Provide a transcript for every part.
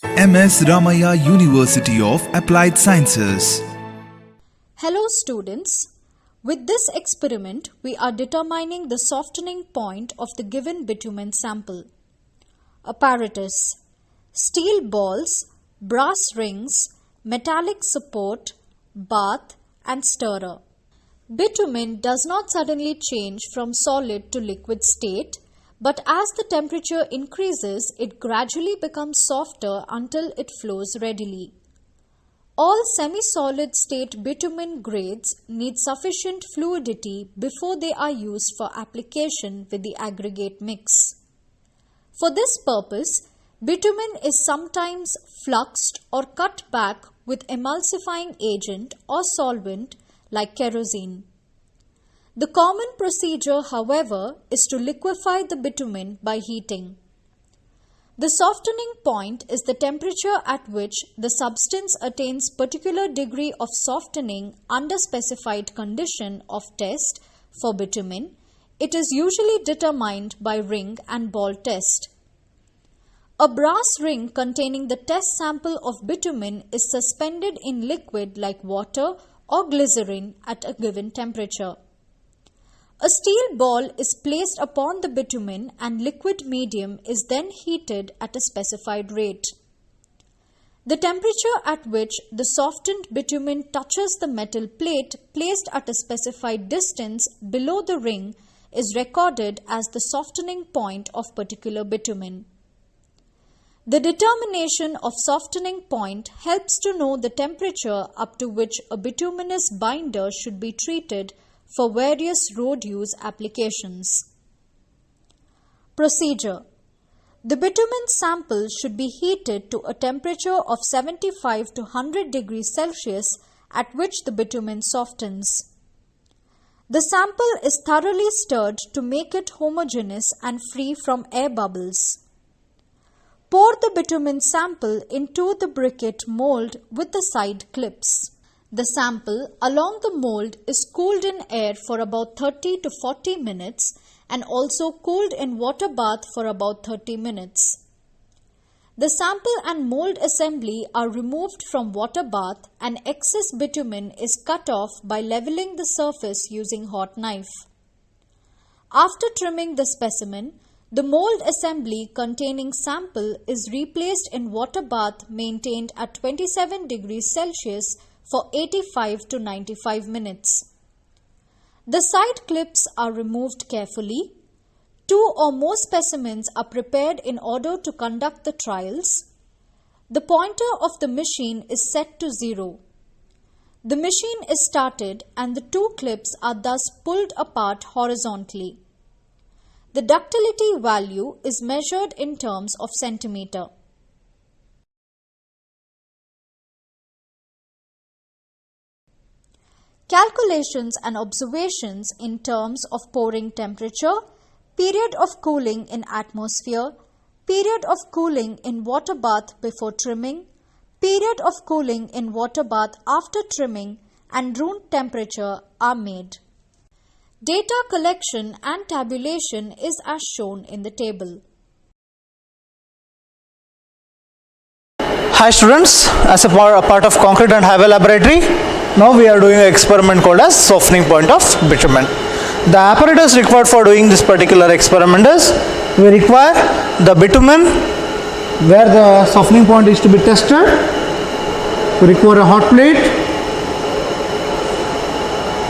MS Ramaya University of Applied Sciences. Hello students, with this experiment we are determining the softening point of the given bitumen sample. Apparatus: steel balls, brass rings, metallic support, bath and stirrer. Bitumen does not suddenly change from solid to liquid state, but as the temperature increases, it gradually becomes softer until it flows readily. All semi-solid state bitumen grades need sufficient fluidity before they are used for application with the aggregate mix. For this purpose, bitumen is sometimes fluxed or cut back with emulsifying agent or solvent like kerosene. The common procedure, however, is to liquefy the bitumen by heating. The softening point is the temperature at which the substance attains particular degree of softening under specified condition of test for bitumen. It is usually determined by ring and ball test. A brass ring containing the test sample of bitumen is suspended in liquid like water or glycerin at a given temperature. A steel ball is placed upon the bitumen and liquid medium is then heated at a specified rate. The temperature at which the softened bitumen touches the metal plate placed at a specified distance below the ring is recorded as the softening point of particular bitumen. The determination of softening point helps to know the temperature up to which a bituminous binder should be treated for various road use applications. Procedure: the bitumen sample should be heated to a temperature of 75 to 100 degrees Celsius at which the bitumen softens. The sample is thoroughly stirred to make it homogeneous and free from air bubbles. Pour the bitumen sample into the briquette mold with the side clips. The sample along the mold is cooled in air for about 30 to 40 minutes and also cooled in water bath for about 30 minutes. The sample and mold assembly are removed from water bath and excess bitumen is cut off by leveling the surface using hot knife. After trimming the specimen, the mold assembly containing sample is replaced in water bath maintained at 27 degrees Celsius for 85 to 95 minutes. The side clips are removed carefully. 2 or more specimens are prepared in order to conduct the trials. The pointer of the machine is set to 0. The machine is started and the 2 clips are thus pulled apart horizontally. The ductility value is measured in terms of centimeter. Calculations and observations in terms of pouring temperature, period of cooling in atmosphere, period of cooling in water bath before trimming, period of cooling in water bath after trimming, and room temperature are made. Data collection and tabulation is as shown in the table. Hi students, as a part of Concrete and Highway Laboratory, now we are doing an experiment called as softening point of bitumen. The apparatus required for doing this particular experiment is, we require the bitumen where the softening point is to be tested. You require a hot plate.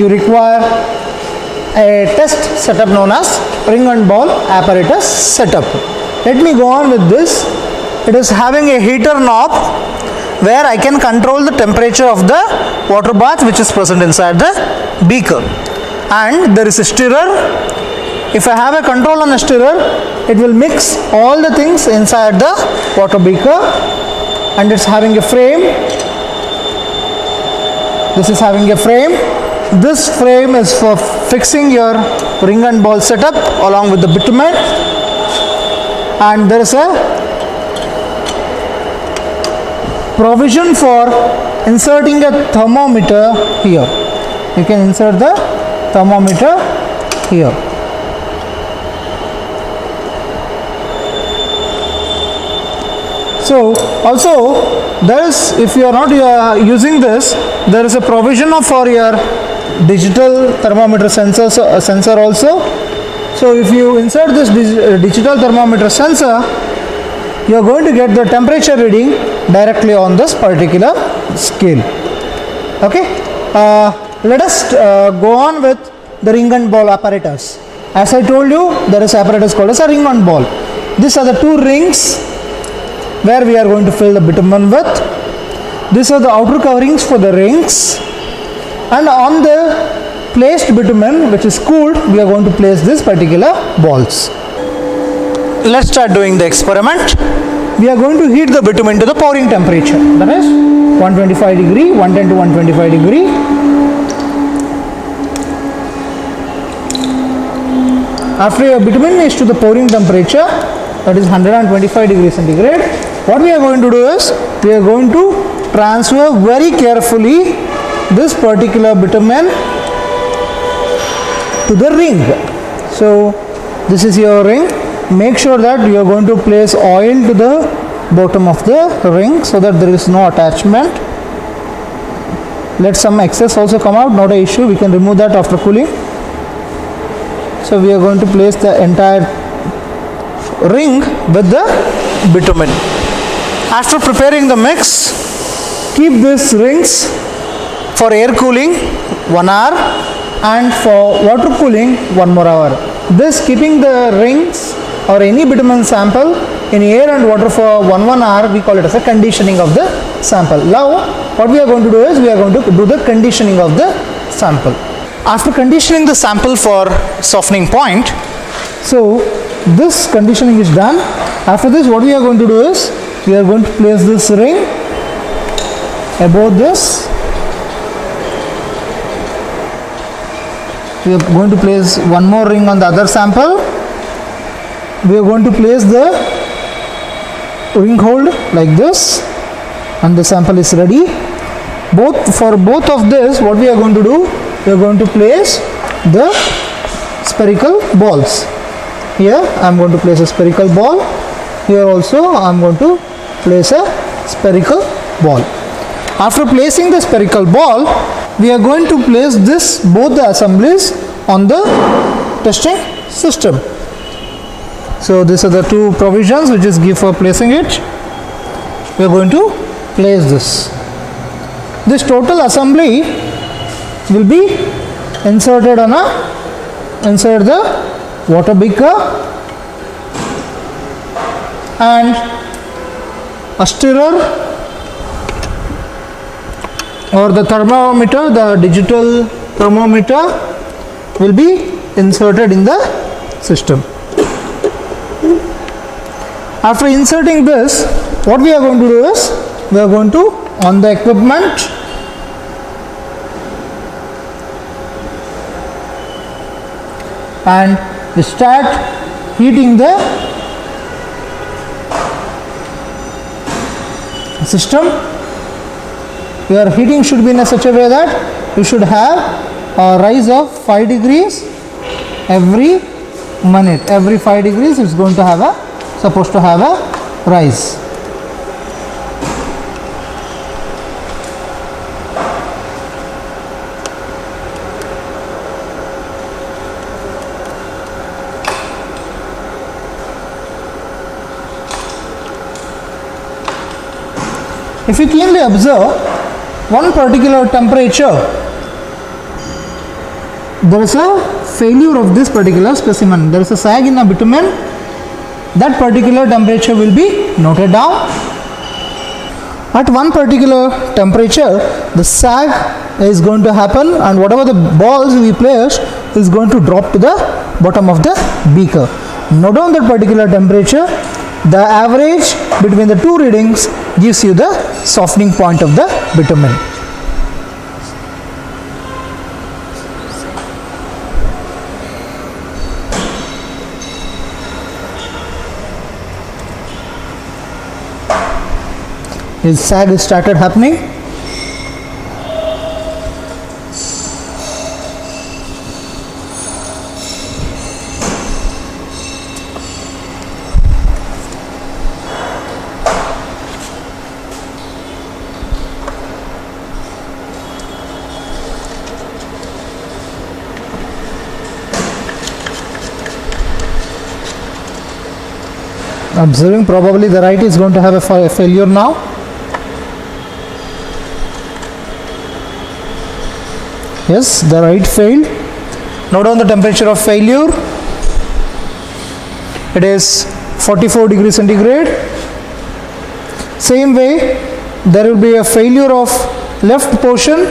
You require a test setup known as ring and ball apparatus setup. Let me go on with this. It is having a heater knob where I can control the temperature of the water bath which is present inside the beaker, and there is a stirrer. If I have a control on the stirrer, it will mix all the things inside the water beaker, and it's having a frame. This is having a frame. This frame is for fixing your ring and ball setup along with the bitumen, and there is a provision for inserting a thermometer here. You can insert the thermometer here. So also there is, if you are not using this, there is a provision for your digital thermometer sensor also. So if you insert this digital thermometer sensor, you are going to get the temperature reading directly on this particular scale. Okay, let us go on with the ring and ball apparatus. As I told you, there is apparatus called as a ring and ball. These are the two rings where we are going to fill the bitumen with. These are the outer coverings for the rings, and on the placed bitumen, which is cooled, we are going to place this particular balls. Let's start doing the experiment. We are going to heat the bitumen to the pouring temperature, that is 125 degree, 110 to 125 degree. After your bitumen is to the pouring temperature, that is 125 degrees centigrade, what we are going to do is, we are going to transfer very carefully this particular bitumen to the ring. So this is your ring. Make sure that you are going to place oil to the bottom of the ring so that there is no attachment. Let some excess also come out, not an issue, we can remove that after cooling. So we are going to place the entire ring with the bitumen. After preparing the mix, keep these rings for air cooling 1 hour and for water cooling 1 more hour. This keeping the rings or any bitumen sample in air and water for 1 hour, we call it as a conditioning of the sample. Now what we are going to do is, we are going to do the conditioning of the sample. After conditioning the sample for softening point, so this conditioning is done. After this, what we are going to do is, we are going to place this ring above this. We are going to place one more ring on the other sample. We are going to place the ring hold like this, and the sample is ready. For both of this, what we are going to do, we are going to place the spherical balls. Here I am going to place a spherical ball. Here also I am going to place a spherical ball. After placing the spherical ball, we are going to place both the assemblies on the testing system. So these are the two provisions which is give for placing it. We are going to place this. This total assembly will be inserted inside the water beaker, and a stirrer or the thermometer, the digital thermometer will be inserted in the system. After inserting this, what we are going to do is, we are going to on the equipment, and we start heating the system. Your heating should be in such a way that you should have a rise of 5 degrees every minute. Every 5 degrees it's going to have supposed to have a rise. If you keenly observe one particular temperature, there is a failure of this particular specimen. There is a sag in the bitumen. That particular temperature will be noted down. At one particular temperature, the sag is going to happen, and whatever the balls we place is going to drop to the bottom of the beaker. Note down that particular temperature. The average between the two readings gives you the softening point of the bitumen. His sag started happening. Observing, probably the right is going to have a failure now. Yes, the right failed. Note down the temperature of failure. It is 44 degrees centigrade. Same way, there will be a failure of left portion.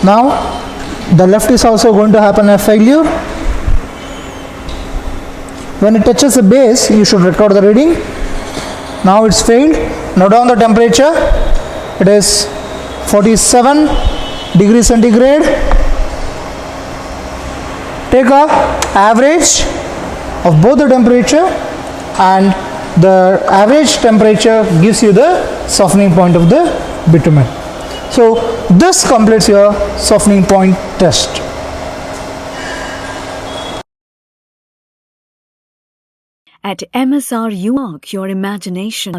Now the left is also going to happen a failure. When it touches the base, you should record the reading. Now it's failed. Note down the temperature. It is 47 degrees centigrade. Take a average of both the temperature, and the average temperature gives you the softening point of the bitumen. So this completes your softening point test. At MSR, you mark your imagination.